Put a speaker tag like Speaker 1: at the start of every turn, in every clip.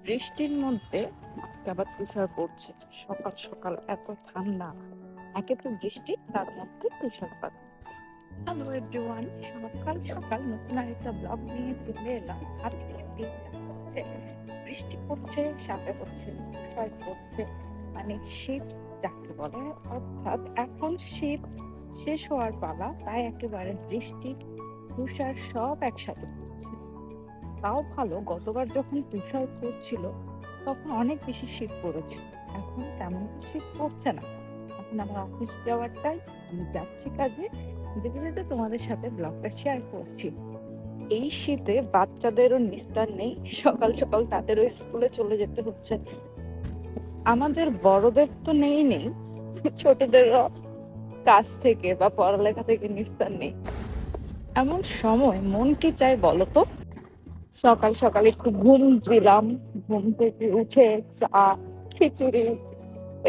Speaker 1: বৃষ্টির মধ্যে আজকে আবার তুষার পড়ছে। সকাল সকাল এত ঠান্ডা, একে তো বৃষ্টি, তার মধ্যে তুষারপাত। হ্যালো এভরিওয়ান, সকাল সকাল নতুন আরেকটা ব্লগ নিয়ে চলে এলাম। আজকে দিনটা হচ্ছে বৃষ্টি পড়ছে, সাথে হচ্ছে তুষার পড়ছে, মানে শীত যাকে বলে। অর্থাৎ এখন শীত শেষ হওয়ার পালা, তাই একেবারে বৃষ্টি তুষার সব একসাথে পড়ছে। তাও ভালো, গতবার যখন তুষার পড়ছিল তখন অনেক বেশি শীত পড়েছিল। এখন তেমন শীত পড়ছে না। এখন আমার অফিস যাওয়ার টাইম, আমি যাচ্ছি কাজে। যেতে যেতে তোমাদের সাথে ব্লগটা শেয়ার করছি। এই শীতে বাচ্চাদেরও নিস্তার নেই, সকাল সকাল তাদেরও স্কুলে চলে যেতে হচ্ছে। আমাদের বড়দের তো নেই, ছোটদেরও কাজ থেকে বা পড়ালেখা থেকে নিস্তার নেই। এমন সময় মন কি চায় বলো তো? সকাল সকাল একটু ঘুম দিলাম, ঘুম থেকে উঠে চা, খিচুড়ি,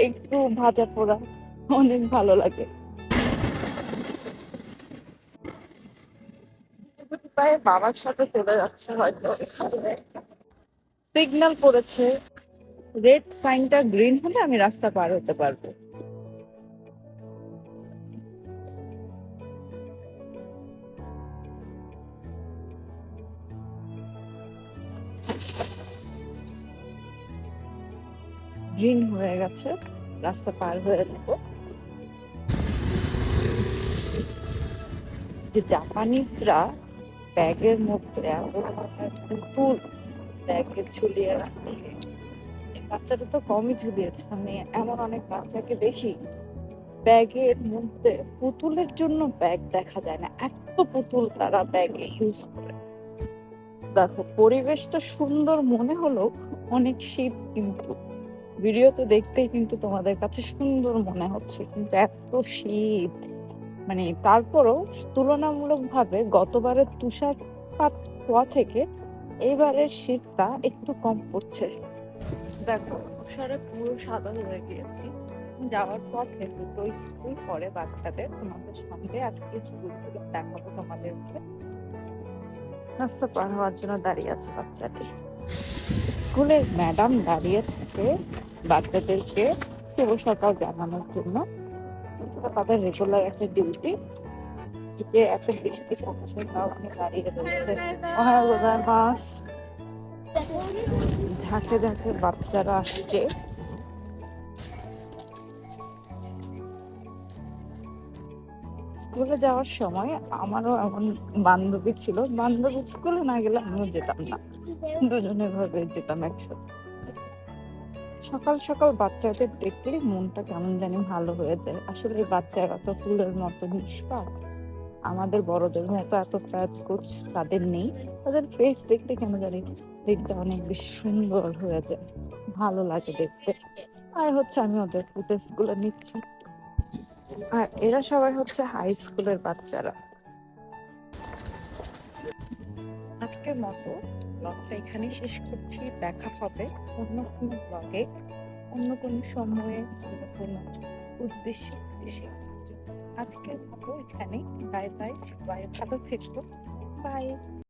Speaker 1: একটু ভাজা পোড়া, অনেক ভালো লাগে। তাই বাবার সাথে চলে যাচ্ছে হয়তো স্কুলে। সিগন্যাল পড়েছে, রেড সাইনটা গ্রিন হলে আমি রাস্তা পার হতে পারবো। গ্রিন হয়ে গেছে, রাস্তা পার হয়ে নেবো। যে জাপানিজরা ব্যাগের মধ্যে এত ধরনের পুতুল ব্যাগে ঝুলিয়ে রাখে, এই বাচ্চাটা তো কমই ঝুলিয়েছে। আমি এমন অনেক বাচ্চাকে দেখি ব্যাগের মধ্যে, পুতুলের জন্য ব্যাগ দেখা যায় না, এত পুতুল তারা ব্যাগে ইউজ করে। দেখো, পরিবেশটা সুন্দর মনে হলো, অনেক শীত, কিন্তু ভিডিওতে দেখতেই কিন্তু তোমাদের কাছে সুন্দর মনে হচ্ছে, কিন্তু এত শীত। মানে তারপরও তুলনামূলক ভাবে গতবারের তুষারপাত হওয়া থেকে এইবারের শীতটা একটু কম পড়ছে। দেখো, তুষারে পুরো সাদা হয়ে গিয়েছি। যাওয়ার পথে দুটো স্কুল পড়ে বাচ্চাদের, তোমাদের সঙ্গে আজকে স্কুলগুলো দেখাবো তোমাদেরকে। রাস্তা পার হওয়ার জন্য দাঁড়িয়ে আছে বাচ্চাটি। স্কুলের ম্যাডাম দাঁড়িয়ে থাকে বাচ্চাদেরকে শুভ সকাল জানানোর জন্য। এটা তাদের রেগুলার একটা ডিউটি। যে এত বৃষ্টি পড়ছে তাও উনি দাঁড়িয়ে রয়েছে। ওহায় মাস, ঝাঁকে ঝাঁকে বাচ্চারা আসছে। স্কুলে যাওয়ার সময় আমারও এমন বান্ধবী ছিল, বান্ধবী স্কুলে না গেলে আমিও যেতাম না, দুজনে ভাবে যেতাম একসাথে। সকাল সকাল বাচ্চাদের দেখলে মনটা কেমন জানি ভালো হয়ে যায়। আসলে এই বাচ্চারা তো ফুলের মতো নিষ্পাপ, আমাদের বড়দের মতো এত কাজ করছে তাদের নেই। তাদের ফেস দেখতে কেন জানি দেখতে অনেক বেশি সুন্দর হয়ে যায়, ভালো লাগে দেখতে। আর হচ্ছে আমি ওদের ফুটেজ গুলো নিচ্ছি। আর এরা সবাই হচ্ছে হাই স্কুলের বাচ্চারা। আজকের মতো ব্লগটা এখানেই শেষ করছি। দেখা হবে অন্য কোনো ব্লগে, অন্য কোনো সময়ে, অন্য কোনো উদ্দেশ্যে। আজকের মতো এখানেই, বাই বাই, সবাই ভালো থেকো, বাই।